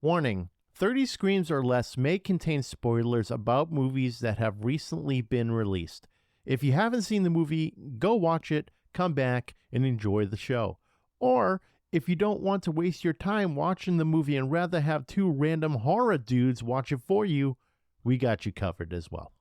Warning, 30 Screams or Less may contain spoilers about movies that have recently been released. If you haven't seen the movie, go watch it, come back, and enjoy the show. Or, if you don't want to waste your time watching the movie and rather have two random horror dudes watch it for you, we got you covered as well.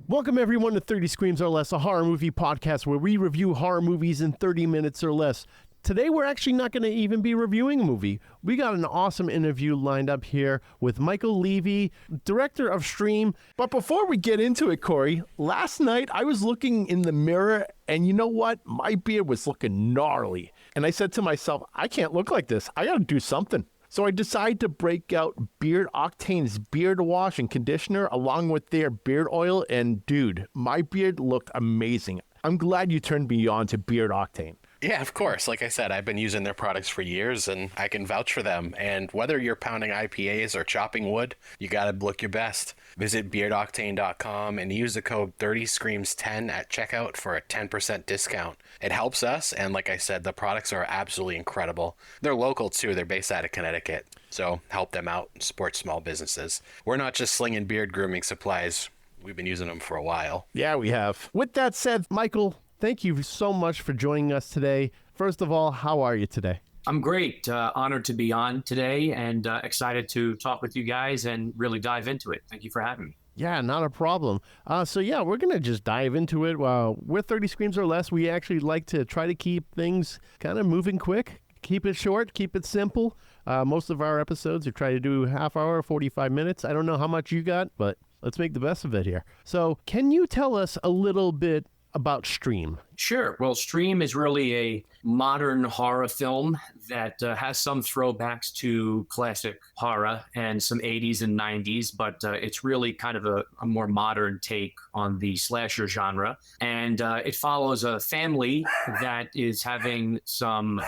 Welcome everyone to 30 Screams or Less, a horror movie podcast where we review horror movies in 30 minutes or less. Today we're actually not going to even be reviewing a movie. We got an awesome interview lined up here with Michael Levy, director of Stream. But before we get into it, Corey, last night I was looking in the mirror and you know what? My beard was looking gnarly. And I said to myself, I can't look like this. I got to do something. So I decided to break out Beard Octane's beard wash and conditioner along with their beard oil. And dude, my beard looked amazing. I'm glad you turned me on to Beard Octane. Yeah, of course. Like I said, I've been using their products for years and I can vouch for them. And whether you're pounding IPAs or chopping wood, you got to look your best. Visit beardoctane.com and use the code 30screams10 at checkout for a 10% discount. It helps us. And like I said, the products are absolutely incredible. They're local too. They're based out of Connecticut. So help them out, support small businesses. We're not just slinging beard grooming supplies. We've been using them for a while. Yeah, we have. With that said, Michael, thank you so much for joining us today. First of all, how are you today? I'm great. Honored to be on today and excited to talk with you guys and really dive into it. Thank you for having me. Yeah, not a problem. So we're going to just dive into it. With 30 Screams or Less, we actually like to try to keep things kind of moving quick. Keep it short, keep it simple. Most of our episodes, we try to do half hour, 45 minutes. I don't know how much you got, but let's make the best of it here. So can you tell us a little bit about Stream? Sure. Well, Stream is really a modern horror film that has some throwbacks to classic horror and some 80s and 90s, but it's really kind of a more modern take on the slasher genre. And it follows a family that is having some...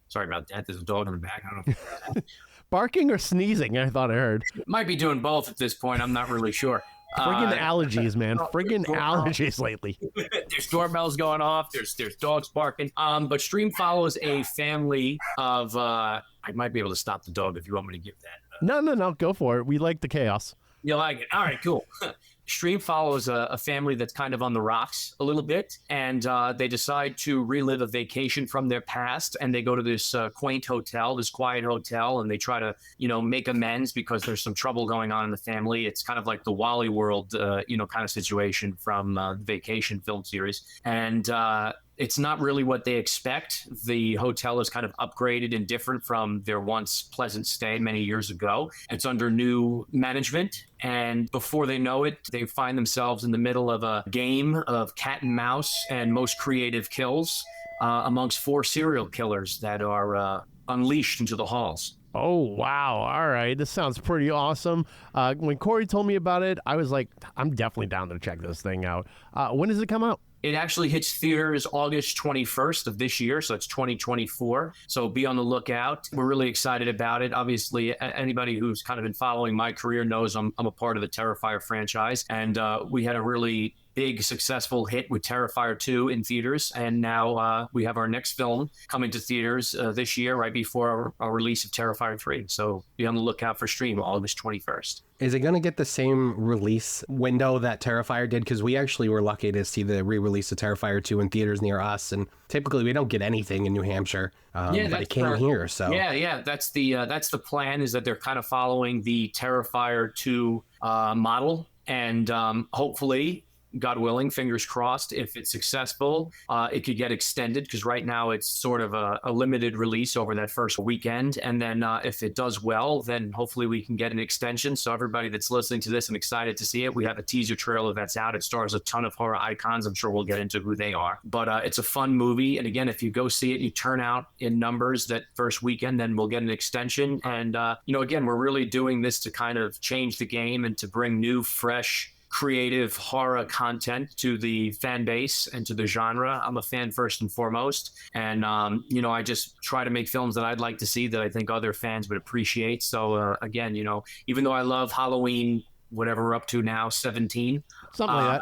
sorry about that. There's a dog in the back. I don't know. Barking or sneezing, I thought I heard. Might be doing both at this point. I'm not really sure. Friggin' allergies, man. Friggin' allergies lately. There's doorbells going off. There's dogs barking. But Stream follows a family of... I might be able to stop the dog if you want me to give that. No. Go for it. We like the chaos. You like it? All right, cool. Stream follows a family that's kind of on the rocks a little bit, and they decide to relive a vacation from their past, and they go to this quaint hotel, this quiet hotel, and they try to, make amends because there's some trouble going on in the family. It's kind of like the Wally World, kind of situation from the Vacation film series. And it's not really what they expect. The hotel is kind of upgraded and different from their once pleasant stay many years ago. It's under new management. And before they know it, they find themselves in the middle of a game of cat and mouse and most creative kills amongst 4 serial killers that are unleashed into the halls. Oh, wow. All right. This sounds pretty awesome. When Corey told me about it, I was like, I'm definitely down to check this thing out. When does it come out? It actually hits theaters August 21st of this year, so it's 2024. So be on the lookout. We're really excited about it. Obviously, anybody who's kind of been following my career knows I'm a part of the Terrifier franchise, and we had a really big successful hit with Terrifier 2 in theaters, and now we have our next film coming to theaters this year, right before our release of Terrifier 3. So be on the lookout for Stream August 21st. Is it going to get the same release window that Terrifier did? Because we actually were lucky to see the re-release of Terrifier 2 in theaters near us, and typically we don't get anything in New Hampshire, but it came here. So yeah, that's the plan, is that they're kind of following the Terrifier 2 model, and hopefully, God willing, fingers crossed, if it's successful, it could get extended, because right now it's sort of a limited release over that first weekend. And then if it does well, then hopefully we can get an extension. So everybody that's listening to this and excited to see it, we have a teaser trailer that's out. It stars a ton of horror icons. I'm sure we'll get into who they are. But it's a fun movie. And again, if you go see it, you turn out in numbers that first weekend, then we'll get an extension. And, again, we're really doing this to kind of change the game and to bring new, fresh creative horror content to the fan base and to the genre. I'm a fan first and foremost. And, I just try to make films that I'd like to see that I think other fans would appreciate. So, again, even though I love Halloween, whatever we're up to now, 17. Something like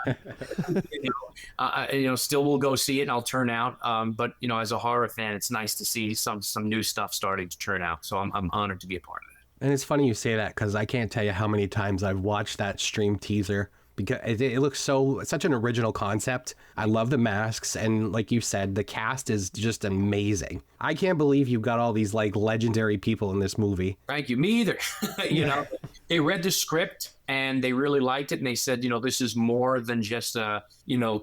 that. Still will go see it and I'll turn out. But as a horror fan, it's nice to see some new stuff starting to turn out. So I'm honored to be a part of it. And it's funny you say that because I can't tell you how many times I've watched that stream teaser because it looks such an original concept. I love the masks. And like you said, the cast is just amazing. I can't believe you've got all these like legendary people in this movie. Thank you. Me either. They read the script and they really liked it. And they said, this is more than just a,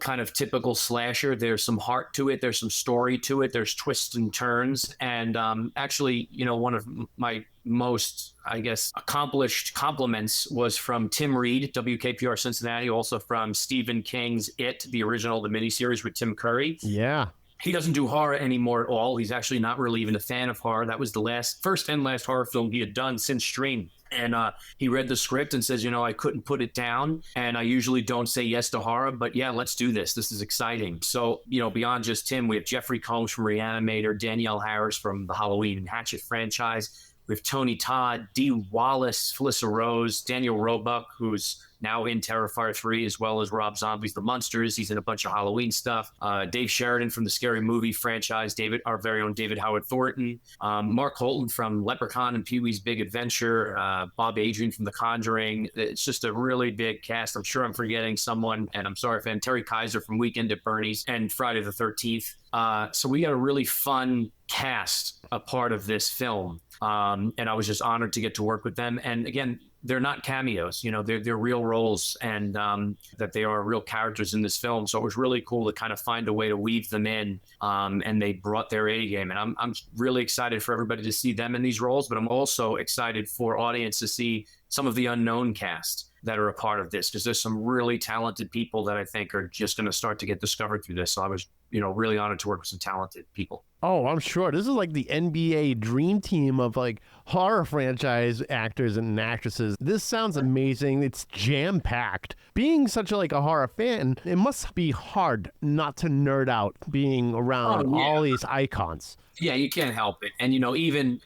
kind of typical slasher. There's some heart to it. There's some story to it. There's twists and turns. And actually, one of my most, I guess, accomplished compliments was from Tim Reed, WKPR Cincinnati, also from Stephen King's It, the miniseries with Tim Curry. Yeah. He doesn't do horror anymore at all. He's actually not really even a fan of horror. That was the first and last horror film he had done since Stream. And he read the script and says, I couldn't put it down. And I usually don't say yes to horror, but yeah, let's do this. This is exciting. So, beyond just Tim, we have Jeffrey Combs from Reanimator, Danielle Harris from the Halloween and Hatchet franchise. We have Tony Todd, Dee Wallace, Felissa Rose, Daniel Roebuck, who's now in Terrifier 3, as well as Rob Zombie's The Munsters. He's in a bunch of Halloween stuff. Dave Sheridan from the Scary Movie franchise, our very own David Howard Thornton. Mark Holton from Leprechaun and Pee-wee's Big Adventure. Bob Adrian from The Conjuring. It's just a really big cast. I'm sure I'm forgetting someone, and I'm sorry, fan. Terry Kaiser from Weekend at Bernie's and Friday the 13th. So we got a really fun cast a part of this film. And I was just honored to get to work with them. And again, they're not cameos, they're real roles and that they are real characters in this film. So it was really cool to kind of find a way to weave them in and they brought their A game. And I'm really excited for everybody to see them in these roles, but I'm also excited for audience to see some of the unknown cast that are a part of this because there's some really talented people that I think are just going to start to get discovered through this. So I was, really honored to work with some talented people. Oh, I'm sure. This is like the NBA dream team of like horror franchise actors and actresses. This sounds amazing. It's jam-packed. Being such a horror fan, it must be hard not to nerd out being around all these icons. Yeah, you can't help it. And, even,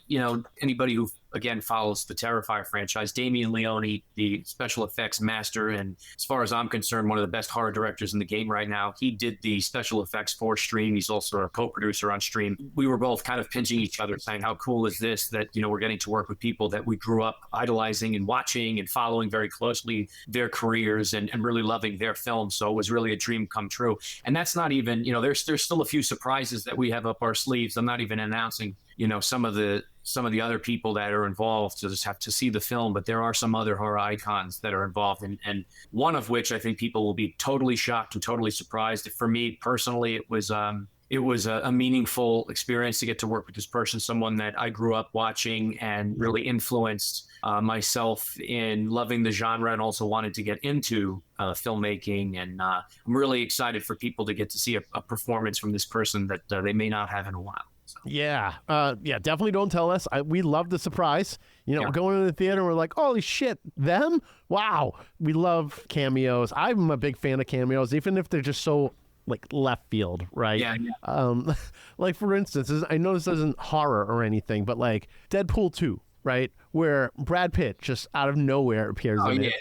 anybody who, again, follows the Terrifier franchise, Damien Leone, the special effects master, and as far as I'm concerned, one of the best horror directors in the game right now. He did the special effects for Stream. He's also a co-producer on Stream. We were both kind of pinching each other saying, how cool is this that, we're getting to work with people that we grew up idolizing and watching and following very closely their careers and really loving their films. So it was really a dream come true. And that's not even, there's still a few surprises that we have up our sleeves. I'm not even announcing, some of the other people that are involved to just have to see the film, but there are some other horror icons that are involved, and one of which I think people will be totally shocked and totally surprised. For me personally, it was a meaningful experience to get to work with this person, someone that I grew up watching and really influenced myself in loving the genre and also wanted to get into filmmaking. And I'm really excited for people to get to see a performance from this person that they may not have in a while. Yeah. Definitely don't tell us. We love the surprise. Going to the theater, we're like, holy shit, them? Wow. We love cameos. I'm a big fan of cameos, even if they're just so left field, right? Yeah. Like for instance, I know this isn't horror or anything, but Deadpool 2, right? Where Brad Pitt just out of nowhere appears in it.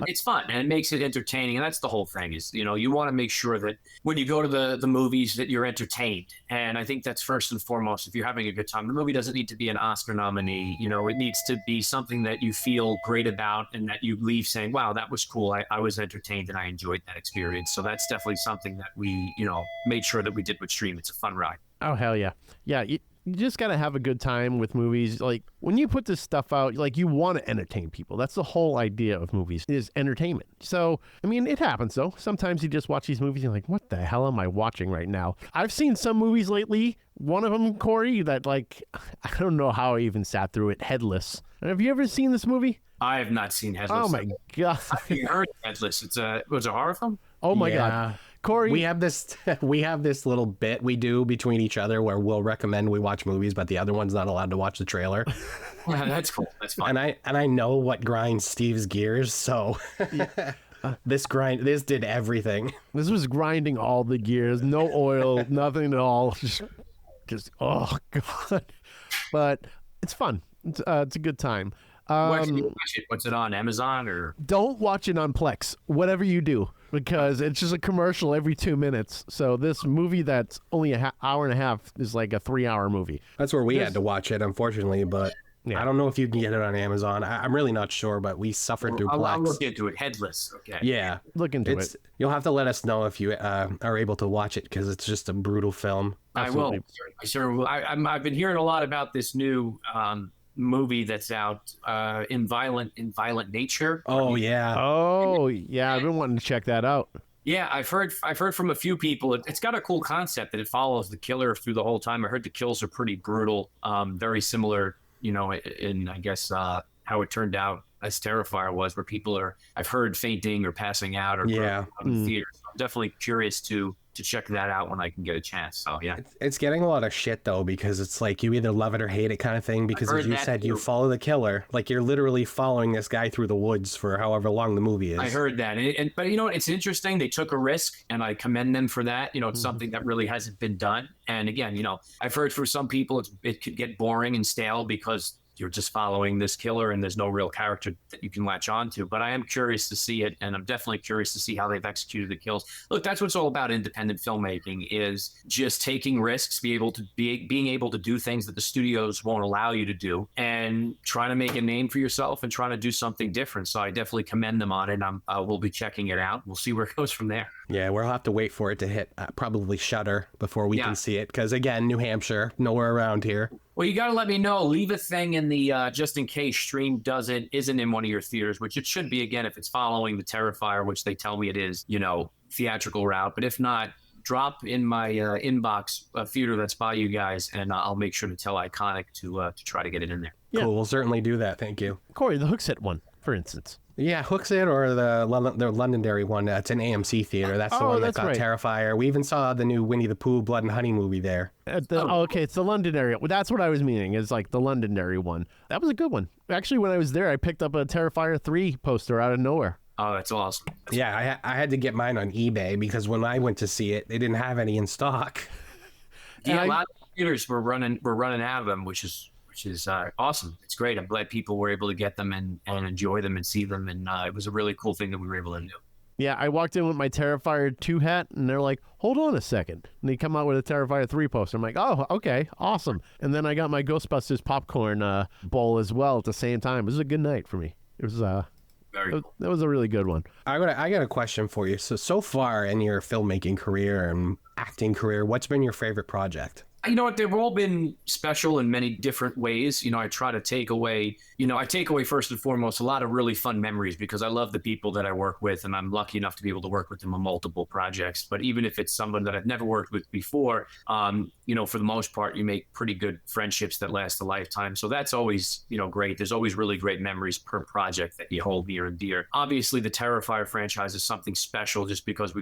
It's fun and it makes it entertaining. And that's the whole thing is, you want to make sure that when you go to the movies that you're entertained. And I think that's first and foremost, if you're having a good time. The movie doesn't need to be an Oscar nominee. It needs to be something that you feel great about and that you leave saying, wow, that was cool. I was entertained and I enjoyed that experience. So that's definitely something that we, made sure that we did with Stream. It's a fun ride. Oh, hell yeah. Yeah. You just got to have a good time with movies. When you put this stuff out, you want to entertain people. That's the whole idea of movies is entertainment. So, it happens though. Sometimes you just watch these movies and you're like, what the hell am I watching right now? I've seen some movies lately. One of them, Corey, that I don't know how I even sat through it, Headless. Have you ever seen this movie? I have not seen Headless. Oh my God. I've heard Headless. It was a horror film? Oh my God. Corey, we have this little bit we do between each other where we'll recommend we watch movies, but the other one's not allowed to watch the trailer. Yeah, that's cool. That's fine. And I know what grinds Steve's gears, so This did everything. This was grinding all the gears, no oil, nothing at all. Just oh god. But it's fun. It's a good time. Where can you watch it? What's it on, Amazon or? Don't watch it on Plex, whatever you do, because it's just a commercial every 2 minutes. So this movie that's only an hour and a half is like a 3-hour movie. That's where we had to watch it, unfortunately, but Yeah. I don't know if you can get it on Amazon. I'm really not sure, but we suffered through Plex. I'll look into it. Headless. Okay. Yeah. Look into it. You'll have to let us know if you are able to watch it, because it's just a brutal film. Absolutely. I will. I sure will. I've been hearing a lot about this new movie that's out in violent nature. Oh, yeah. Oh, yeah. I've been wanting to check that out. Yeah, I've heard from a few people. It's got a cool concept that it follows the killer through the whole time. I heard the kills are pretty brutal, very similar, in I guess how it turned out as Terrifier was, where people are, I've heard, fainting or passing out or Yeah. in the theater. So I'm definitely curious to check that out when I can get a chance. So yeah, It's getting a lot of shit, though, because it's like you either love it or hate it kind of thing, because I've as heard you that said, you too. follow the killer. Like, you're literally following this guy through the woods for however long the movie is. I heard that, but it's interesting. They took a risk, and I commend them for that. It's something that really hasn't been done. And again, I've heard for some people it could get boring and stale because you're just following this killer and there's no real character that you can latch on to. But I am curious to see it, and I'm definitely curious to see how they've executed the kills. Look, that's what's all about independent filmmaking, is just taking risks, being able to do things that the studios won't allow you to do, and trying to make a name for yourself and trying to do something different. So I definitely commend them on it. We'll be checking it out. We'll see where it goes from there. Yeah, we'll have to wait for it to hit probably Shudder before we can see it, because again, New Hampshire, nowhere around here. Well, you got to let me know. Leave a thing in the just in case stream isn't in one of your theaters, which it should be, again, if it's following the Terrifier, which they tell me it is, theatrical route. But if not, drop in my inbox a theater that's by you guys, and I'll make sure to tell Iconic to try to get it in there. Yeah. Cool, we'll certainly do that. Thank you. Corey, the Hooksett one, for instance. Yeah, Hooksett, or the Londonderry one. It's an AMC theater. That's the one that got right. Terrifier. We even saw the new Winnie the Pooh Blood and Honey movie there. Okay, it's the Londonderry. Well, that's what I was meaning. It's like the Londonderry one. That was a good one. Actually, when I was there, I picked up a Terrifier 3 poster out of nowhere. Oh, that's awesome. Yeah, I had to get mine on eBay, because when I went to see it, they didn't have any in stock. Yeah, a lot of theaters were running out of them, which is awesome. It's great. I'm glad people were able to get them and enjoy them and see them. And it was a really cool thing that we were able to do. Yeah, I walked in with my Terrifier 2 hat, and they're like, hold on a second. And they come out with a Terrifier 3 poster. I'm like, oh, okay, awesome. And then I got my Ghostbusters popcorn bowl as well at the same time. It was a good night for me. It was Very cool. that was a really good one. I got a question for you. So far in your filmmaking career and acting career, what's been your favorite project? You know what? They've all been special in many different ways. I try to take away, first and foremost a lot of really fun memories, because I love the people that I work with, and I'm lucky enough to be able to work with them on multiple projects. But even if it's someone that I've never worked with before, for the most part, you make pretty good friendships that last a lifetime. So that's always, great. There's always really great memories per project that you hold near and dear. Obviously, the Terrifier franchise is something special, just because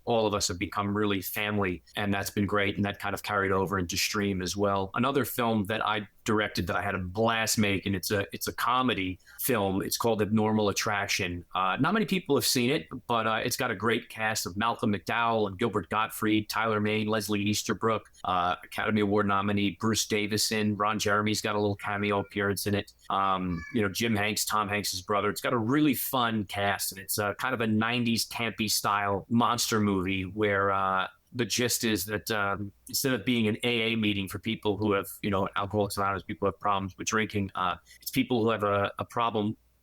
all of us have become really family, and that's been great. And that kind of carried over into stream as well. Another film that I directed that I had a blast making, it's a comedy film. It's called Abnormal Attraction. Not many people have seen it, but it's got a great cast of Malcolm McDowell and Gilbert Gottfried, Tyler Mane, Leslie Easterbrook, Academy Award nominee Bruce Davison. Ron Jeremy's got a little cameo appearance in it. Jim Hanks, Tom Hanks' brother. It's got a really fun cast, and it's kind of a 90s campy style monster movie where the gist is that instead of being an AA meeting for people who have, Alcoholics Anonymous, people who have problems with drinking, it's people who have a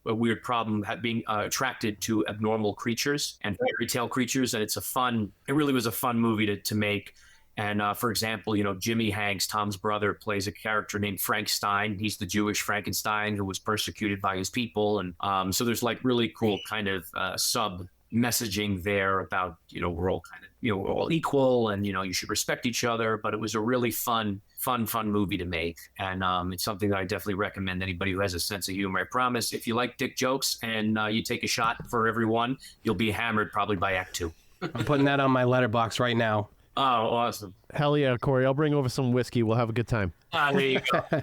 weird problem being attracted to abnormal creatures and fairy tale creatures. And it really was a fun movie to make. And for example, Jimmy Hanks, Tom's brother, plays a character named Frank Stein. He's the Jewish Frankenstein who was persecuted by his people. And so there's like really cool kind of sub messaging there about, we're all kind of, we're all equal, and, you should respect each other. But it was a really fun movie to make. And it's something that I definitely recommend anybody who has a sense of humor. I promise, if you like dick jokes and you take a shot for every one, you'll be hammered probably by Act 2. I'm putting that on my letterbox right now. Oh, awesome. Hell yeah, Corey. I'll bring over some whiskey. We'll have a good time. There you go.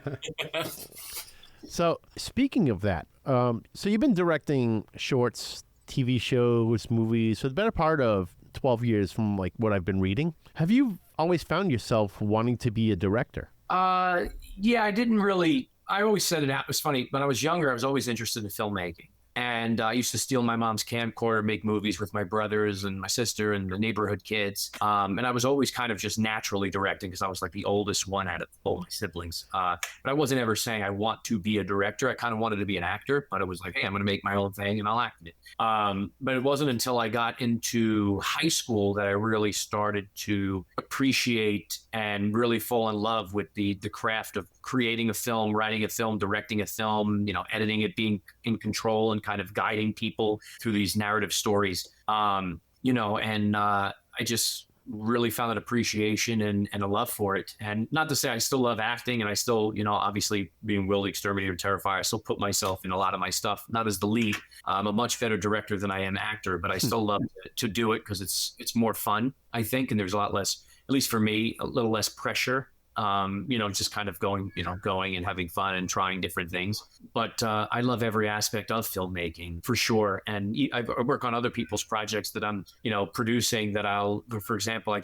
So speaking of that, so you've been directing shorts TV shows, movies for the better part of 12 years from like what I've been reading. Have you always found yourself wanting to be a director? Yeah, I didn't really. I always said it was funny. When I was younger, I was always interested in filmmaking. And I used to steal my mom's camcorder, make movies with my brothers and my sister and the neighborhood kids. And I was always kind of just naturally directing because I was like the oldest one out of all my siblings. But I wasn't ever saying I want to be a director. I kind of wanted to be an actor, but it was like, hey, I'm going to make my own thing and I'll act in it. But it wasn't until I got into high school that I really started to appreciate and really fall in love with the craft of creating a film, writing a film, directing a film, editing it, being in control and kind of guiding people through these narrative stories. I just really found an appreciation and a love for it. And not to say I still love acting and I still, obviously being Will the Exterminator, Terrifier, I still put myself in a lot of my stuff, not as the lead. I'm a much better director than I am actor, but I still love to do it because it's more fun, I think. And there's a lot less, at least for me, a little less pressure. Just kind of going and having fun and trying different things. But I love every aspect of filmmaking for sure. And I work on other people's projects that I'm, producing that for example,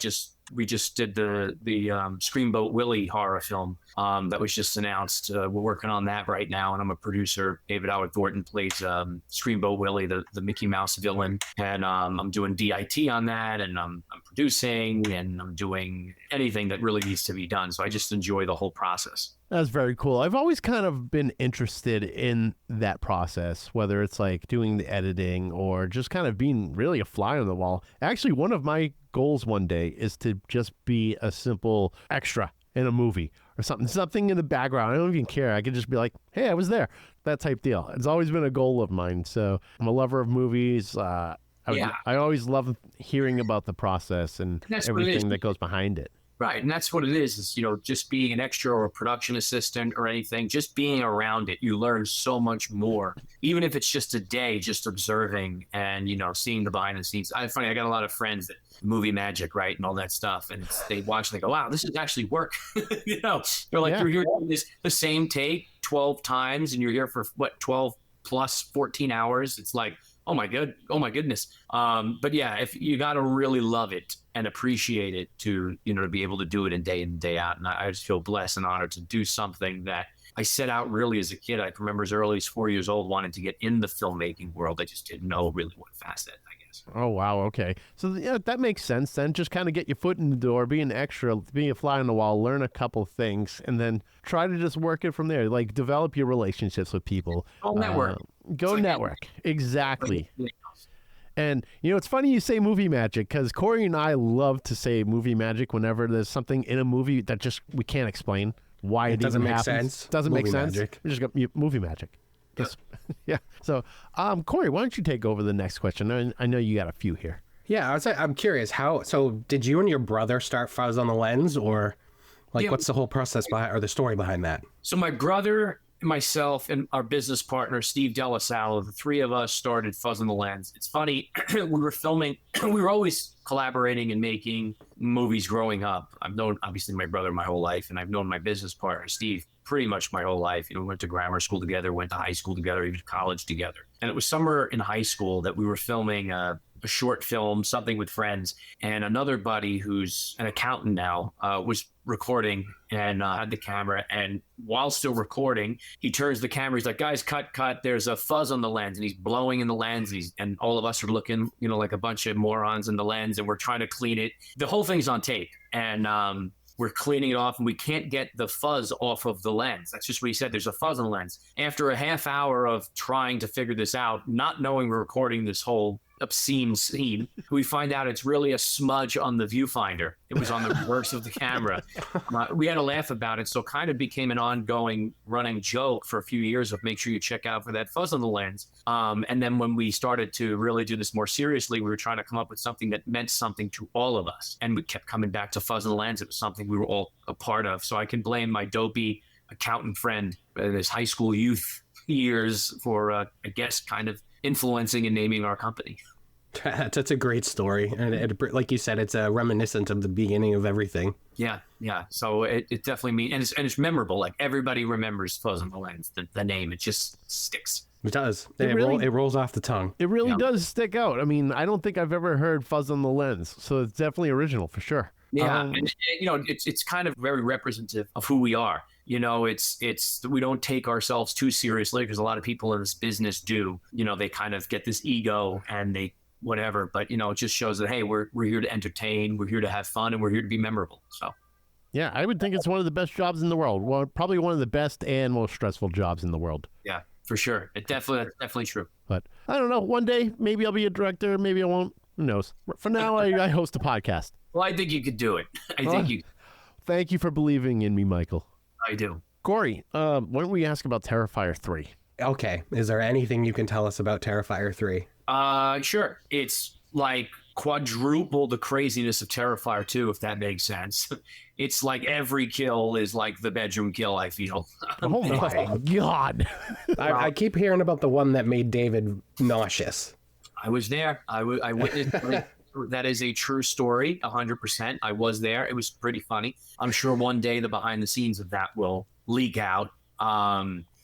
we just did the Screamboat Willie horror film that was just announced. We're working on that right now, and I'm a producer. David Howard Thornton plays Screamboat Willie, the Mickey Mouse villain, and I'm doing DIT on that, and I'm producing, and I'm doing anything that really needs to be done. So I just enjoy the whole process. That's very cool. I've always kind of been interested in that process, whether it's like doing the editing or just kind of being really a fly on the wall. Actually, one of my goals one day is to just be a simple extra in a movie or something in the background. I don't even care. I could just be like, hey, I was there, that type deal. It's always been a goal of mine. So I'm a lover of movies. I always love hearing about the process and everything that goes behind it. Right. And that's what it is, just being an extra or a production assistant or anything, just being around it, you learn so much more, even if it's just a day, just observing and, seeing the behind the scenes. I got a lot of friends that movie magic, right, and all that stuff. And they watch and they go, wow, this is actually work. They're like, You're here doing the same take 12 times and you're here for 12 plus 14 hours. It's like, oh my goodness. But yeah, if you got to really love it and appreciate it to be able to do it day in and day out. And I just feel blessed and honored to do something that I set out really as a kid. I can remember as early as 4 years old, wanting to get in the filmmaking world. I just didn't know really what facet, I guess. Oh, wow. Okay. So that makes sense then. Just kind of get your foot in the door, be an extra, be a fly on the wall, learn a couple things, and then try to just work it from there. Like develop your relationships with people. Network. Go network. Exactly. And, it's funny you say movie magic because Corey and I love to say movie magic whenever there's something in a movie that just we can't explain why it doesn't make sense. Doesn't make sense. We just got movie magic. Yeah. So, Corey, why don't you take over the next question? I know you got a few here. Yeah, I'm curious. So did you and your brother start Fuzz on the Lens, or what's the whole process behind or the story behind that? So my brother, myself, and our business partner, Steve Delasalo, the three of us started Fuzz on the Lens. It's funny, we were always collaborating and making movies growing up. I've known, obviously, my brother my whole life, and I've known my business partner, Steve, pretty much my whole life. We went to grammar school together, went to high school together, even college together. And it was somewhere in high school that we were filming a short film, something with friends, and another buddy who's an accountant now was recording and had the camera. And while still recording, he turns the camera. He's like, guys, cut. There's a fuzz on the lens. And he's blowing in the lens. And all of us are looking, like a bunch of morons in the lens, and we're trying to clean it. The whole thing's on tape. And we're cleaning it off, and we can't get the fuzz off of the lens. That's just what he said. There's a fuzz on the lens. After a half hour of trying to figure this out, not knowing we're recording this whole obscene scene, we find out it's really a smudge on the viewfinder. It was on the reverse of the camera. We had a laugh about it, so it kind of became an ongoing running joke for a few years of make sure you check out for that fuzz on the lens. And then when we started to really do this more seriously, we were trying to come up with something that meant something to all of us. And we kept coming back to fuzz on the lens. It was something we were all a part of. So I can blame my dopey accountant friend in his high school youth years for, I guess, kind of influencing and naming our company. That's a great story. And like you said, it's a reminiscent of the beginning of everything. Yeah. So it definitely means, and it's memorable. Like everybody remembers Fuzz on the Lens, the name, it just sticks. It does. It It rolls off the tongue. It really does stick out. I mean, I don't think I've ever heard Fuzz on the Lens, so it's definitely original for sure. Yeah, and, it's kind of very representative of who we are. It's we don't take ourselves too seriously, because a lot of people in this business do. They kind of get this ego and they whatever, but it just shows that, hey, we're here to entertain, we're here to have fun, and we're here to be memorable. So yeah, I would think it's one of the best jobs in the world. Well, probably one of the best and most stressful jobs in the world. Yeah, for sure. That's definitely true. But I don't know. One day, maybe I'll be a director. Maybe I won't. Who knows? For now, I host a podcast. Well, I think you could do it. I think you. Thank you for believing in me, Michael. I do. Corey, why don't we ask about Terrifier 3? Okay. Is there anything you can tell us about Terrifier 3? Sure. It's like quadruple the craziness of Terrifier 2, if that makes sense. It's like every kill is like the bedroom kill, I feel. Oh my God. I keep hearing about the one that made David nauseous. I was there. I witnessed. That is a true story, 100%. I was there. It was pretty funny. I'm sure one day the behind the scenes of that will leak out.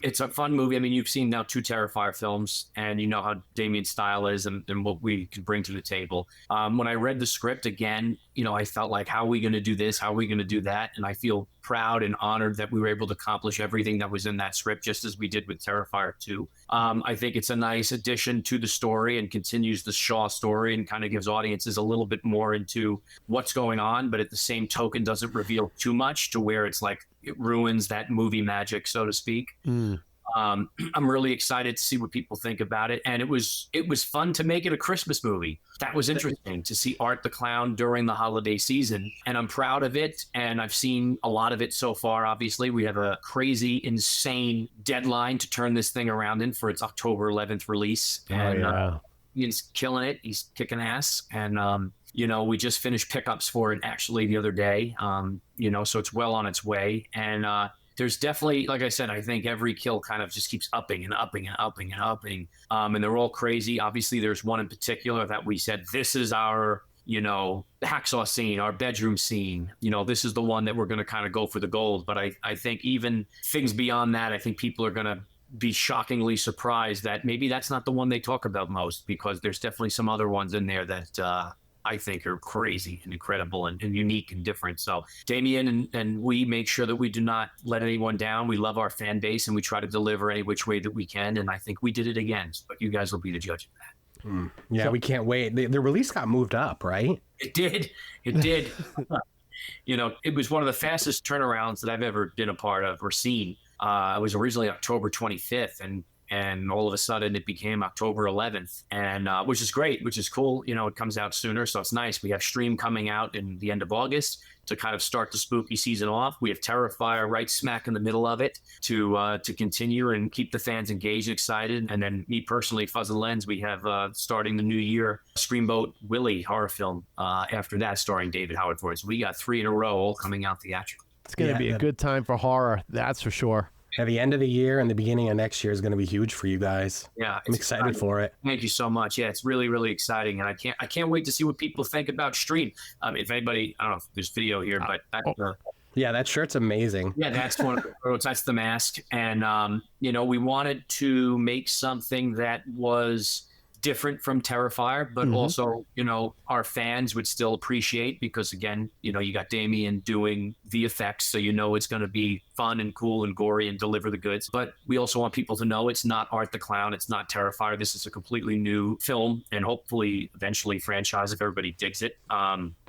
It's a fun movie. I mean, you've seen now 2 Terrifier films, and you know how Damien's style is and what we can bring to the table. When I read the script again, I felt like, how are we going to do this? How are we going to do that? And I feel proud and honored that we were able to accomplish everything that was in that script, just as we did with Terrifier 2. I think it's a nice addition to the story and continues the Shaw story and kind of gives audiences a little bit more into what's going on, but at the same token doesn't reveal too much to where it's like it ruins that movie magic, so to speak. I'm really excited to see what people think about it, and it was fun to make it a Christmas movie. That was interesting to see Art the Clown during the holiday season, and I'm proud of it. And I've seen a lot of it so far. Obviously, we have a crazy, insane deadline to turn this thing around in for its October 11th release, and he's killing it. He's kicking ass, and we just finished pickups for it actually the other day. So it's well on its way, and there's definitely, like I said, I think every kill kind of just keeps upping and upping and upping and upping. And they're all crazy. Obviously, there's one in particular that we said, this is our, hacksaw scene, our bedroom scene. This is the one that we're going to kind of go for the gold. But I think even things beyond that, I think people are going to be shockingly surprised that maybe that's not the one they talk about most, because there's definitely some other ones in there that I think are crazy and incredible and unique and different. So Damien and we make sure that we do not let anyone down. We love our fan base and we try to deliver any which way that we can. And I think we did it again, but you guys will be the judge of that. Yeah, we can't wait. The release got moved up, right? It did. It was one of the fastest turnarounds that I've ever been a part of or seen. It was originally October 25th, and all of a sudden it became October 11th, and which is great, which is cool. It comes out sooner, so it's nice. We have Stream coming out in the end of August to kind of start the spooky season off. We have Terrifier right smack in the middle of it to continue and keep the fans engaged and excited. And then me personally, Fuzz and Lens, we have starting the new year, Screamboat Willie horror film after that, starring David Howard Ford. So we got 3 in a row all coming out theatrically. It's going to be a good time for horror, that's for sure. At the end of the year and the beginning of next year is going to be huge for you guys. Yeah, I'm excited for it. Thank you so much. Yeah, it's really, really exciting, and I can't wait to see what people think about Stream. If anybody, I don't know if there's video here, but yeah, that shirt's amazing. Yeah, that's one of the photos. That's the mask, and we wanted to make something that was different from Terrifier, but also, our fans would still appreciate, because again, you got Damien doing the effects, so it's going to be fun and cool and gory and deliver the goods. But we also want people to know it's not Art the Clown, it's not Terrifier. This is a completely new film, and hopefully eventually franchise if everybody digs it.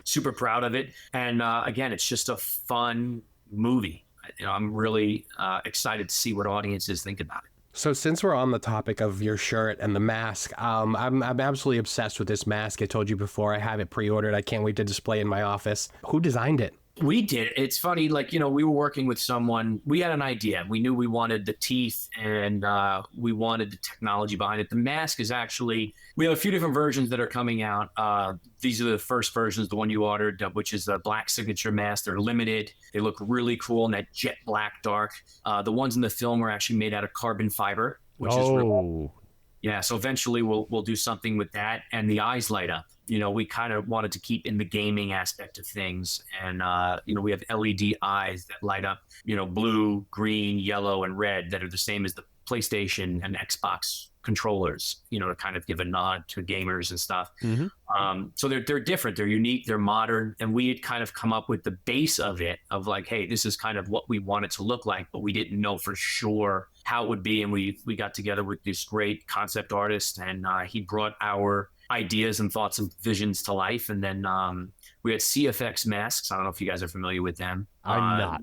Super proud of it, and again, it's just a fun movie. I'm really excited to see what audiences think about it. So since we're on the topic of your shirt and the mask, I'm absolutely obsessed with this mask. I told you before, I have it pre-ordered. I can't wait to display it in my office. Who designed it? We did. It's funny, we were working with someone. We had an idea. We knew we wanted the teeth and we wanted the technology behind it. The mask is actually, we have a few different versions that are coming out. These are the first versions, the one you ordered, which is a black signature mask. They're limited. They look really cool in that jet black dark. The ones in the film are actually made out of carbon fiber, which is really, yeah. So eventually we'll do something with that. And the eyes light up. We kind of wanted to keep in the gaming aspect of things. And, we have LED eyes that light up, blue, green, yellow, and red that are the same as the PlayStation and Xbox controllers, to kind of give a nod to gamers and stuff. So they're different, they're unique, they're modern, and we had kind of come up with the base of it of like, hey, this is kind of what we want it to look like, but we didn't know for sure how it would be. And we got together with this great concept artist, and he brought our ideas and thoughts and visions to life. And then we had CFX Masks. I don't know if you guys are familiar with them. I'm not.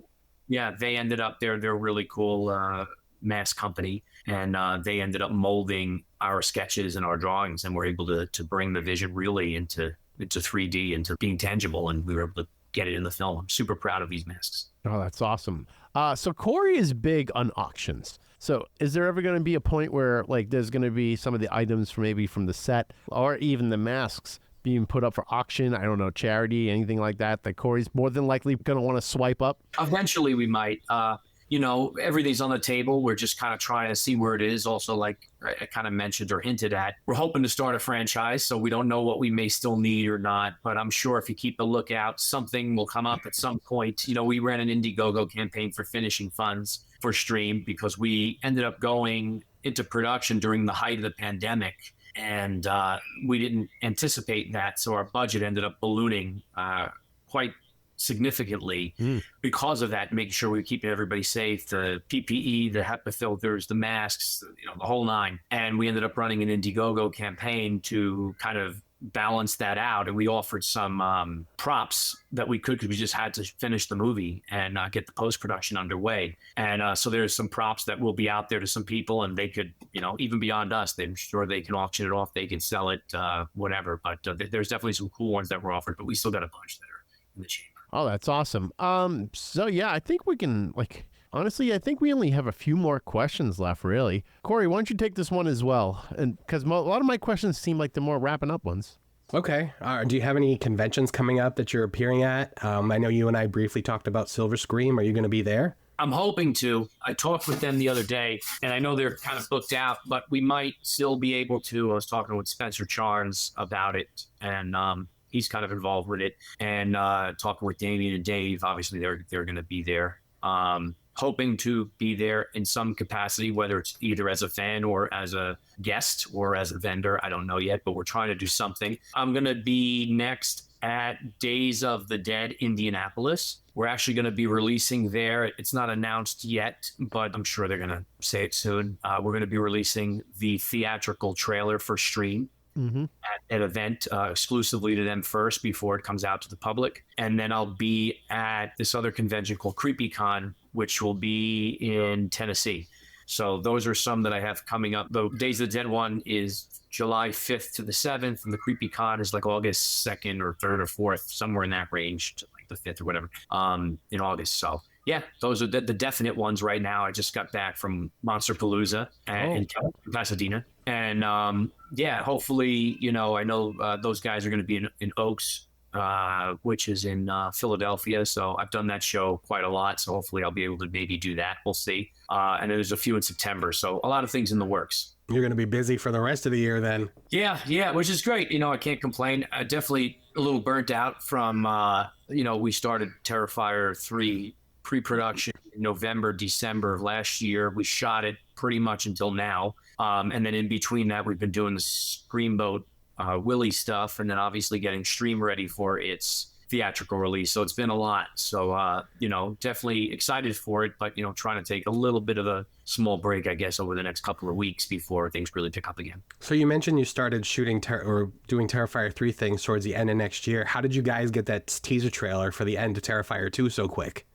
Yeah, they ended up, they're a really cool mask company, and they ended up molding our sketches and our drawings, and we're able to bring the vision really into 3D, into being tangible, and we were able to get it in the film. I'm super proud of these masks. Oh, that's awesome. So Corey is big on auctions. So is there ever going to be a point where like there's going to be some of the items from the set or even the masks being put up for auction? I don't know, charity, anything like that Corey's more than likely going to want to swipe up? Eventually we might. Everything's on the table. We're just kind of trying to see where it is. Also, like I kind of mentioned or hinted at, we're hoping to start a franchise, so we don't know what we may still need or not. But I'm sure if you keep a lookout, something will come up at some point. We ran an Indiegogo campaign for finishing funds for Stream because we ended up going into production during the height of the pandemic. And we didn't anticipate that. So our budget ended up ballooning quite significantly because of that, making sure we were keeping everybody safe, the PPE, the HEPA filters, the masks, the whole nine. And we ended up running an Indiegogo campaign to kind of balance that out. And we offered some props that we could, because we just had to finish the movie and get the post-production underway. And so there's some props that will be out there to some people, and they could, even beyond us, I'm sure they can auction it off, they can sell it, whatever. But there's definitely some cool ones that were offered, but we still got a bunch that are in the chamber. Oh, that's awesome. So yeah, I think we can honestly, I think we only have a few more questions left, really. Corey, why don't you take this one as well? And because a lot of my questions seem like the more wrapping up ones. Okay. Do you have any conventions coming up that you're appearing at? I know you and I briefly talked about Silver Scream. Are you going to be there? I'm hoping to. I talked with them the other day, and I know they're kind of booked out, but we might still be able to. I was talking with Spencer Charnes about it, and he's kind of involved with it, and talking with Damien and Dave. Obviously, they're going to be there. Hoping to be there in some capacity, whether it's either as a fan or as a guest or as a vendor. I don't know yet, but we're trying to do something. I'm going to be next at Days of the Dead, Indianapolis. We're actually going to be releasing there. It's not announced yet, but I'm sure they're going to say it soon. We're going to be releasing the theatrical trailer for Stream. At an event exclusively to them first before it comes out to the public. And then I'll be at this other convention called CreepyCon, which will be in Tennessee. So those are some that I have coming up. The Days of the Dead one is July 5th to the 7th, and the CreepyCon is like August 2nd or 3rd or 4th, somewhere in that range, to like the 5th or whatever, in August. So yeah, those are the definite ones right now. I just got back from Monster Palooza in Pasadena. And hopefully, I know those guys are going to be in Oaks, which is in Philadelphia. So I've done that show quite a lot. So hopefully I'll be able to maybe do that. We'll see. And there's a few in September. So a lot of things in the works. You're going to be busy for the rest of the year then. Yeah, which is great. I can't complain. Definitely a little burnt out from, we started Terrifier 3 pre-production in November, December of last year. We shot it pretty much until now. And then in between that, we've been doing the Screamboat Willie stuff, and then obviously getting Stream ready for its theatrical release. So it's been a lot. So, definitely excited for it, but, trying to take a little bit of a small break, I guess, over the next couple of weeks before things really pick up again. So you mentioned you started shooting or doing Terrifier 3 things towards the end of next year. How did you guys get that teaser trailer for the end of Terrifier 2 so quick?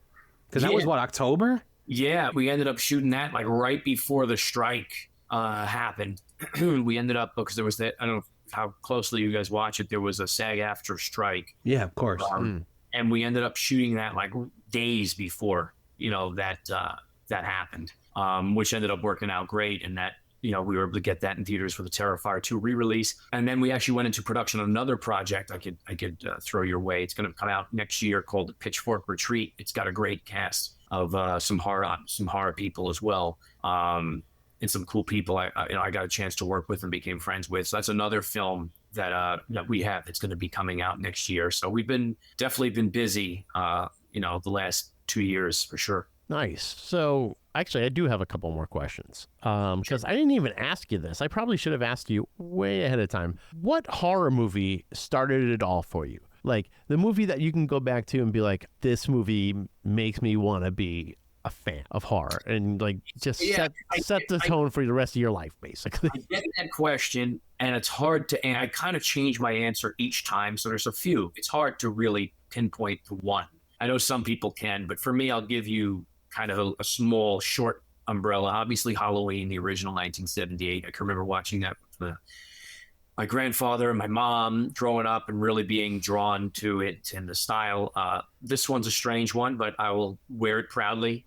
Because that was, October? Yeah, we ended up shooting that like right before the strike happened. We ended up, because there was that, I don't know how closely you guys watch it, there was a SAG-AFTRA strike. Yeah, of course. And we ended up shooting that like days before, that happened, which ended up working out great. And that, we were able to get that in theaters for the Terrifier 2 re-release. And then we actually went into production on another project I could throw your way. It's going to come out next year called The Pitchfork Retreat. It's got a great cast of some horror people as well. And some cool people I got a chance to work with and became friends with. So that's another film that we have that's going to be coming out next year. So we've definitely been busy, the last 2 years for sure. Nice. So actually, I do have a couple more questions because I didn't even ask you this. I probably should have asked you way ahead of time. What horror movie started it all for you? Like the movie that you can go back to and be like, this movie makes me want to be a fan of horror and like just set the tone for the rest of your life, basically. I get that question, and it's hard to. And I kind of change my answer each time. So there's a few. It's hard to really pinpoint the one. I know some people can, but for me, I'll give you kind of a small, short umbrella. Obviously, Halloween, the original 1978. I can remember watching that with my grandfather and my mom growing up and really being drawn to it and the style. This one's a strange one, but I will wear it proudly.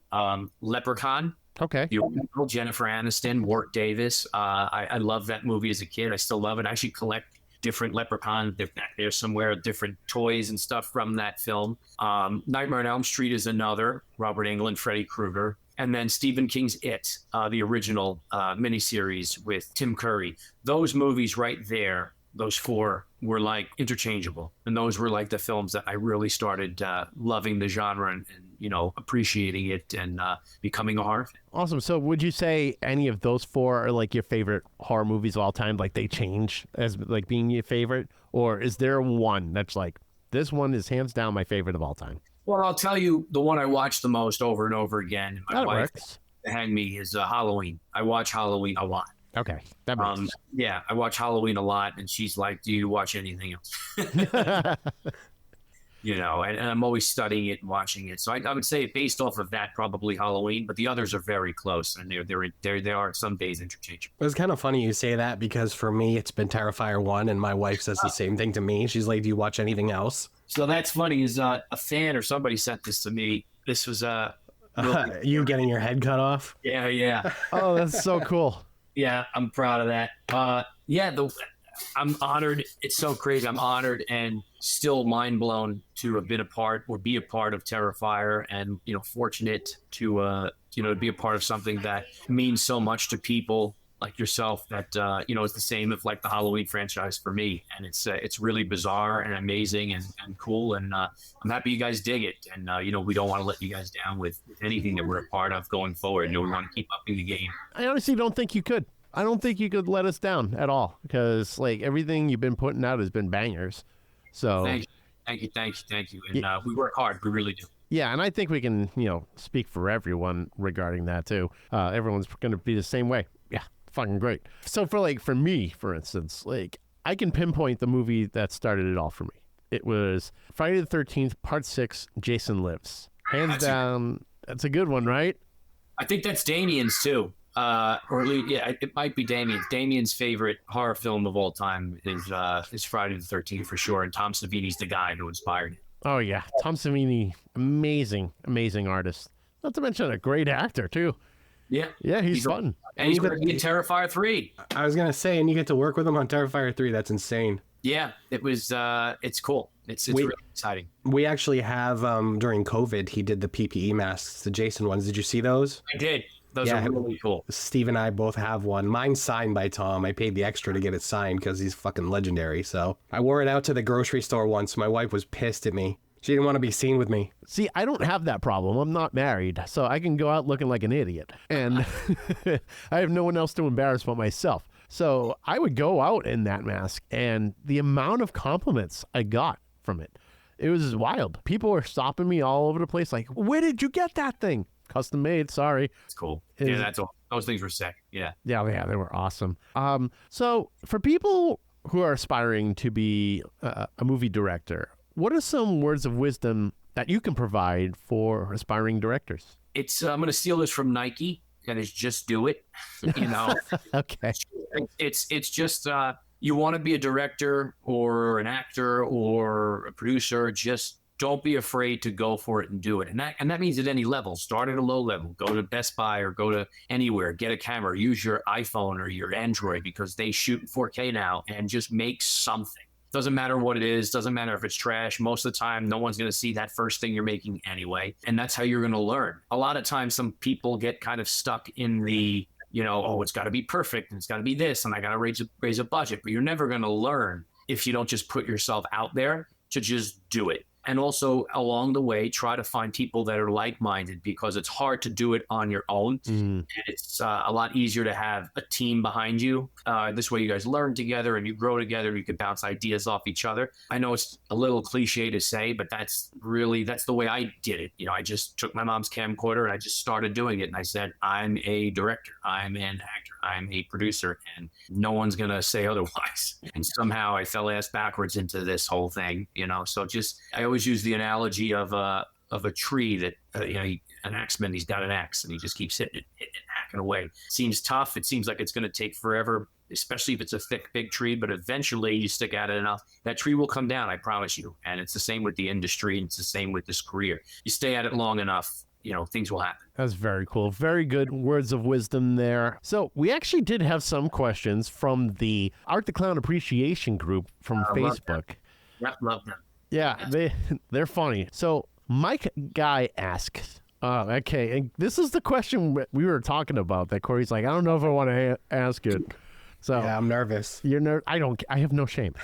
Leprechaun. Okay. The original, Jennifer Aniston, Warwick Davis. I love that movie as a kid. I still love it. I actually collect different leprechauns. They're back there somewhere, different toys and stuff from that film. Nightmare on Elm Street is another. Robert Englund, Freddy Krueger. And then Stephen King's It, the original miniseries with Tim Curry. Those movies right there, those four, were like interchangeable. And those were like the films that I really started loving the genre and appreciating it and becoming a horror fan. Awesome. So would you say any of those four are like your favorite horror movies of all time? Like they change as like being your favorite? Or is there one that's like, this one is hands down my favorite of all time? Well, I'll tell you the one I watch the most over and over again. My That wife works. hang me is Halloween. I watch Halloween a lot. Okay. That makes sense. Yeah, I watch Halloween a lot, and she's like, "Do you watch anything else?" And I'm always studying it and watching it. So I would say based off of that, probably Halloween, but the others are very close, and they are some days interchangeable. It was kind of funny you say that because for me, it's been Terrifier 1, and my wife says the same thing to me. She's like, do you watch anything else? So that's funny. Is a fan or somebody sent this to me. This was You getting your head cut off? yeah. Oh, that's so cool. Yeah, I'm proud of that. I'm honored. It's so crazy. I'm honored and still mind blown to have been a part or be a part of Terrifier, and fortunate to be a part of something that means so much to people like yourself. That it's the same of like the Halloween franchise for me, and it's really bizarre and amazing and cool. And I'm happy you guys dig it. And we don't want to let you guys down with anything that we're a part of going forward. We want to keep upping the game. I honestly don't think you could. I don't think you could let us down at all because like everything you've been putting out has been bangers. So Thank you. And we work hard. We really do. yeah, and I think we can, speak for everyone regarding that too. Everyone's going to be the same way. Yeah, fucking great. So for me, for instance, like I can pinpoint the movie that started it all for me. It was Friday the 13th, Part 6, Jason Lives. Hands down, that's a good one, right? I think that's Damien's too. Or at least, yeah, it might be Damien's. Damien's favorite horror film of all time is Friday the 13th for sure. And Tom Savini's the guy who inspired it. Oh, yeah. Tom Savini, amazing artist. Not to mention a great actor, too. Yeah. Yeah, he's fun. And he's going to be in Terrifier 3. I was going to say, and you get to work with him on Terrifier 3. That's insane. Yeah, it was, it's cool. It's really exciting. We actually have, during COVID, he did the PPE masks, the Jason ones. Did you see those? I did. Those are really cool. Steve and I both have one. Mine's signed by Tom. I paid the extra to get it signed because he's fucking legendary. So I wore it out to the grocery store once. My wife was pissed at me. She didn't want to be seen with me. See, I don't have that problem. I'm not married, so I can go out looking like an idiot. And I have no one else to embarrass but myself. So I would go out in that mask, and the amount of compliments I got from it, it was wild. People were stopping me all over the place like, where did you get that thing? Custom made, sorry. It's cool. Yeah, that's all. Those things were sick. Yeah. Yeah, they were awesome. So for people who are aspiring to be a movie director, what are some words of wisdom that you can provide for aspiring directors? I'm going to steal this from Nike, and it's just do it. Okay. It's just you want to be a director or an actor or a producer, just don't be afraid to go for it and do it. And that means at any level. Start at a low level. Go to Best Buy or go to anywhere. Get a camera. Use your iPhone or your Android because they shoot in 4K now, and just make something. Doesn't matter what it is. Doesn't matter if it's trash. Most of the time, no one's going to see that first thing you're making anyway. And that's how you're going to learn. A lot of times, some people get kind of stuck in the, it's got to be perfect and it's got to be this and I got to raise a budget. But you're never going to learn if you don't just put yourself out there to just do it. And also along the way, try to find people that are like-minded, because it's hard to do it on your own. And it's a lot easier to have a team behind you. This way you guys learn together and you grow together. You can bounce ideas off each other. I know it's a little cliche to say, but that's the way I did it. I just took my mom's camcorder and I just started doing it. And I said, I'm a director, I'm an actor, I'm a producer, and no one's going to say otherwise. And somehow I fell ass backwards into this whole thing, So I always use the analogy of a tree that, an axeman, he's got an axe and he just keeps hitting it, hacking away. It seems tough. It seems like it's going to take forever, especially if it's a thick, big tree, but eventually you stick at it enough, that tree will come down, I promise you. And it's the same with the industry, and it's the same with this career. You stay at it long enough, things will happen. That's very cool. Very good words of wisdom there. So we actually did have some questions from the Art the Clown Appreciation group from Facebook. Love them. Yeah, they're funny. So Mike Guy asks, okay, and this is the question we were talking about that Corey's like, I don't know if I want to ask it. So Yeah, I'm nervous. I have no shame.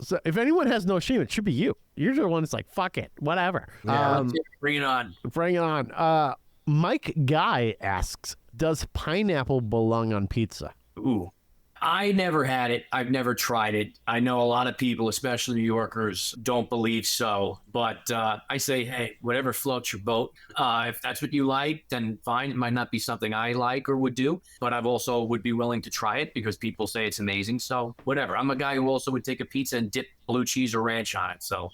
So if anyone has no shame, it should be you. You're the one that's like, fuck it, whatever. Yeah, bring it on. Bring it on. Mike Guy asks, does pineapple belong on pizza? Ooh. I never had it. I've never tried it. I know a lot of people, especially New Yorkers, don't believe so. But I say, hey, whatever floats your boat. If that's what you like, then fine. It might not be something I like or would do, but I've also would be willing to try it because people say it's amazing. So whatever. I'm a guy who also would take a pizza and dip blue cheese or ranch on it. So,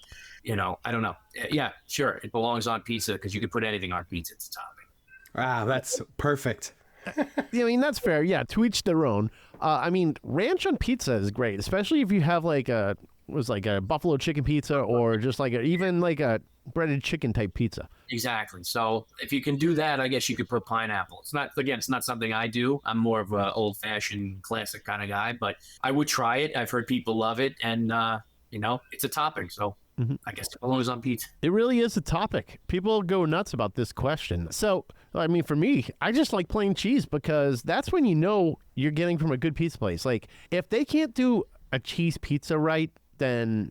I don't know. Yeah, sure. It belongs on pizza because you could put anything on pizza. It's a topping. Wow, that's perfect. That's fair. Yeah, to each their own. Ranch on pizza is great, especially if you have like a buffalo chicken pizza or just even a breaded chicken type pizza. Exactly. So if you can do that, I guess you could put pineapple. It's not something I do. I'm more of an old fashioned classic kind of guy, but I would try it. I've heard people love it, and it's a topping. So I guess it belongs on pizza. It really is a topic. People go nuts about this question. So, for me, I just like plain cheese because that's when you're getting from a good pizza place. Like, if they can't do a cheese pizza right, then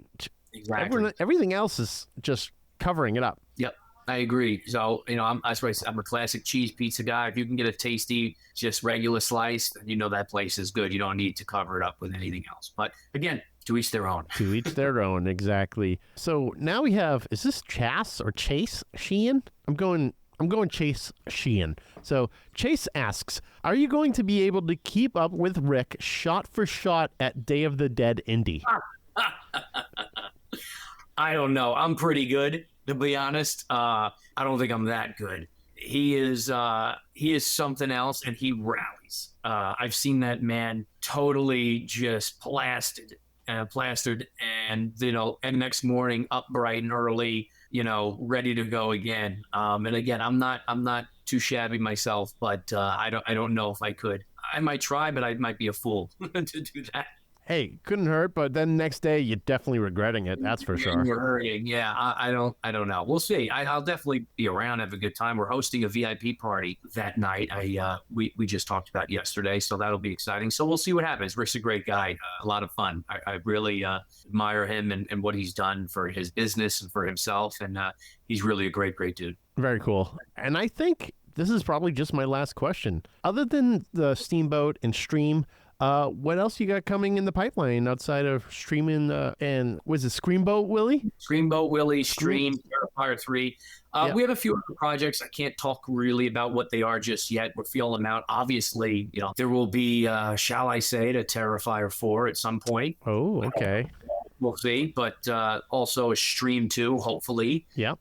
everything else is just covering it up. Yep, I agree. So, I'm a classic cheese pizza guy. If you can get a tasty, just regular slice, then that place is good. You don't need to cover it up with anything else. But again, to each their own. To each their own, exactly. So now we have, is this Chase or Chase Sheehan? I'm going Chase Sheehan. So Chase asks, are you going to be able to keep up with Rick shot for shot at Day of the Dead Indy? I don't know. I'm pretty good, to be honest. I don't think I'm that good. He is something else, and he rallies. I've seen that man totally just plastered, and and next morning up bright and early, ready to go again. And again, I'm not too shabby myself, but I don't know if I could. I might try, but I might be a fool to do that. Hey, couldn't hurt, but then next day you're definitely regretting it. That's for sure. You're hurting. Yeah, I don't know. We'll see. I'll definitely be around, have a good time. We're hosting a VIP party that night. We just talked about yesterday, so that'll be exciting. So we'll see what happens. Rick's a great guy, a lot of fun. I really admire him and what he's done for his business and for himself, and he's really a great dude. Very cool. And I think this is probably just my last question. Other than the Steamboat and Stream, what else you got coming in the pipeline outside of streaming and was it Screamboat Willie? Screamboat Willie, Stream, Terrifier 3. We have a few other projects. I can't talk really about what they are just yet. We're feeling them out. Obviously, there will be, shall I say, a Terrifier 4 at some point. Oh, okay. We'll see, but also a Stream 2, hopefully. Yeah.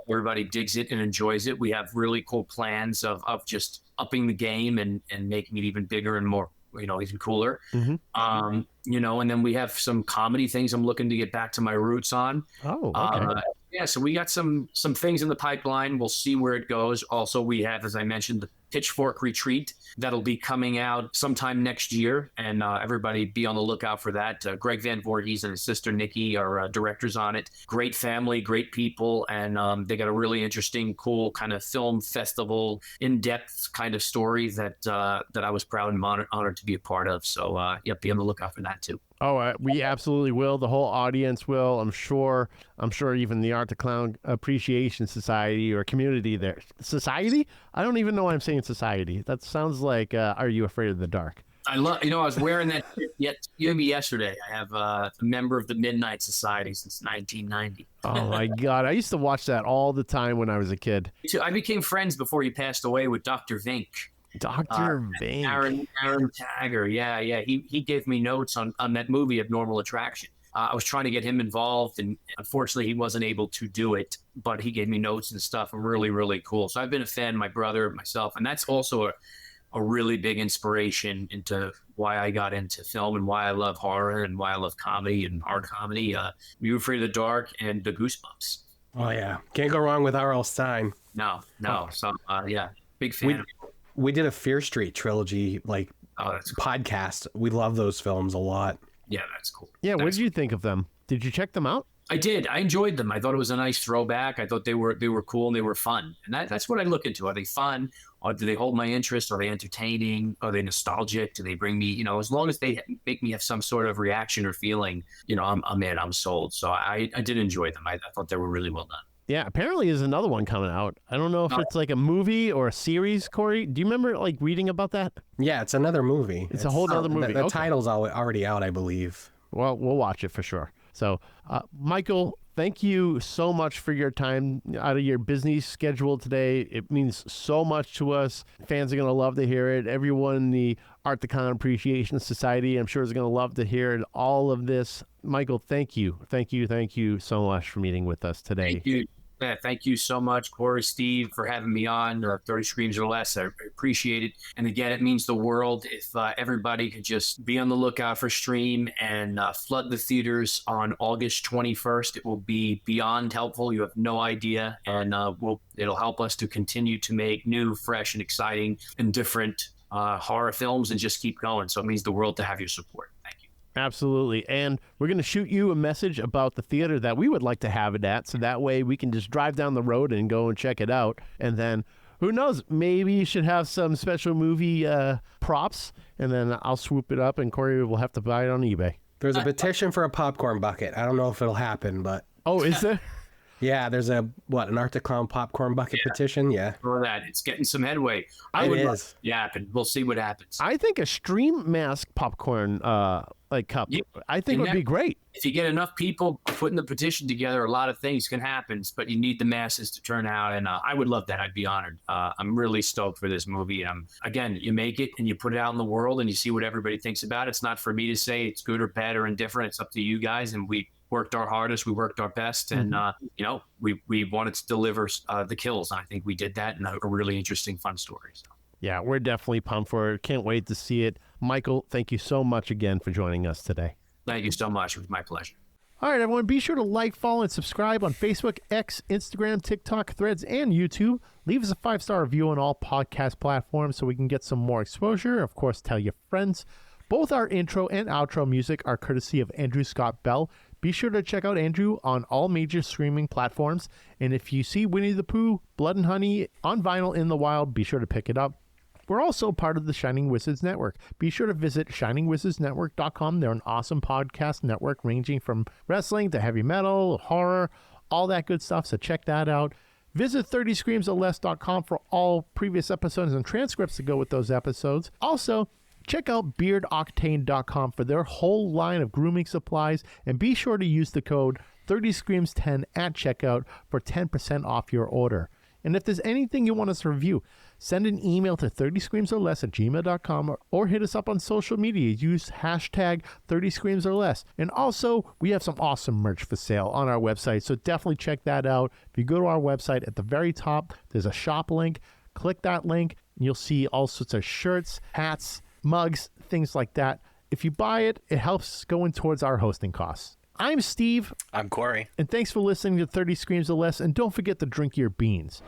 Everybody digs it and enjoys it. We have really cool plans of just upping the game and making it even bigger and more, even cooler. And then we have some comedy things I'm looking to get back to my roots on. Oh, okay. So we got some things in the pipeline. We'll see where it goes. Also, we have, as I mentioned, the Pitchfork Retreat that'll be coming out sometime next year, and everybody be on the lookout for that. Greg Van Voorhees and his sister Nikki are directors on it. Great family, great people, and they got a really interesting, cool kind of film festival, in-depth kind of story that I was proud and honored to be a part of. So, be on the lookout for that too. Oh, we absolutely will. The whole audience will. I'm sure. I'm sure even the Art the Clown Appreciation Society or community there. Society? I don't even know why I'm saying society. That sounds like Are You Afraid of the Dark? I love, I was wearing that yesterday. I have a member of the Midnight Society since 1990. Oh my God. I used to watch that all the time when I was a kid. I became friends before he passed away with Dr. Vink. Dr. Vink. Aaron Tagger. Yeah. He gave me notes on that movie, Abnormal Attraction. I was trying to get him involved, and unfortunately, he wasn't able to do it. But he gave me notes and stuff. Really, really cool. So I've been a fan, my brother, myself, and that's also a really big inspiration into why I got into film and why I love horror and why I love comedy and hard comedy. You Afraid of the Dark and the Goosebumps. Oh yeah, can't go wrong with R.L. Stein. No. So big fan. We did a Fear Street trilogy That's cool. podcast. We love those films a lot. Yeah, that's cool. Yeah, what did you think of them? Did you check them out? I did. I enjoyed them. I thought it was a nice throwback. I thought they were cool and they were fun. And that's what I look into. Are they fun? Or do they hold my interest? Are they entertaining? Are they nostalgic? Do they bring me, as long as they make me have some sort of reaction or feeling, I'm in, I'm sold. So I did enjoy them. I thought they were really well done. Yeah, apparently there's another one coming out. I don't know if it's like a movie or a series, Corey. Do you remember like reading about that? Yeah, it's another movie. It's a whole other movie. The title's already out, I believe. Well, we'll watch it for sure. So, Michael, thank you so much for your time out of your busy schedule today. It means so much to us. Fans are going to love to hear it. Everyone in the Art the Clown Appreciation Society, I'm sure, is going to love to hear it. All of this. Michael, thank you. Thank you so much for meeting with us today. Thank you. Yeah, thank you so much, Corey, Steve, for having me on 30 Screams or Less. I appreciate it. And again, it means the world if everybody could just be on the lookout for Stream and flood the theaters on August 21st. It will be beyond helpful. You have no idea. And it'll help us to continue to make new, fresh, and exciting and different horror films and just keep going. So it means the world to have your support. Thank you. Absolutely. And we're going to shoot you a message about the theater that we would like to have it at. So that way we can just drive down the road and go and check it out. And then who knows, maybe you should have some special movie props. And then I'll swoop it up and Corey will have to buy it on eBay. There's a petition for a popcorn bucket. I don't know if it'll happen, but... Oh, is there? Yeah, there's an Art the Clown popcorn bucket petition. Yeah. For that. It's getting some headway. It is. Yeah, but we'll see what happens. I think a Stream mask popcorn cup, I think would be great. If you get enough people putting the petition together, a lot of things can happen, but you need the masses to turn out. And I would love that. I'd be honored. I'm really stoked for this movie. And again, you make it and you put it out in the world and you see what everybody thinks about it. It's not for me to say it's good or bad or indifferent. It's up to you guys. And we worked our hardest. We worked our best. And, we wanted to deliver the kills. And I think we did that in a really interesting, fun story. So. Yeah, we're definitely pumped for it. Can't wait to see it. Michael, thank you so much again for joining us today. Thank you so much. It was my pleasure. All right, everyone, be sure to like, follow, and subscribe on Facebook, X, Instagram, TikTok, Threads, and YouTube. Leave us a 5-star review on all podcast platforms so we can get some more exposure. Of course, tell your friends. Both our intro and outro music are courtesy of Andrew Scott Bell. Be sure to check out Andrew on all major streaming platforms. And if you see Winnie the Pooh, Blood and Honey on vinyl in the wild, be sure to pick it up. We're also part of the Shining Wizards Network. Be sure to visit shiningwizardsnetwork.com. They're an awesome podcast network ranging from wrestling to heavy metal, horror, all that good stuff. So check that out. Visit 30screamsorless.com for all previous episodes and transcripts to go with those episodes. Also, check out beardoctane.com for their whole line of grooming supplies. And be sure to use the code 30screams10 at checkout for 10% off your order. And if there's anything you want us to review, send an email to 30screamsorless@gmail.com or hit us up on social media. Use hashtag 30screamsorless. And also, we have some awesome merch for sale on our website, so definitely check that out. If you go to our website, at the very top, there's a shop link. Click that link, and you'll see all sorts of shirts, hats, mugs, things like that. If you buy it, it helps going towards our hosting costs. I'm Steve. I'm Corey. And thanks for listening to 30 Screams or Less. And don't forget to drink your beans.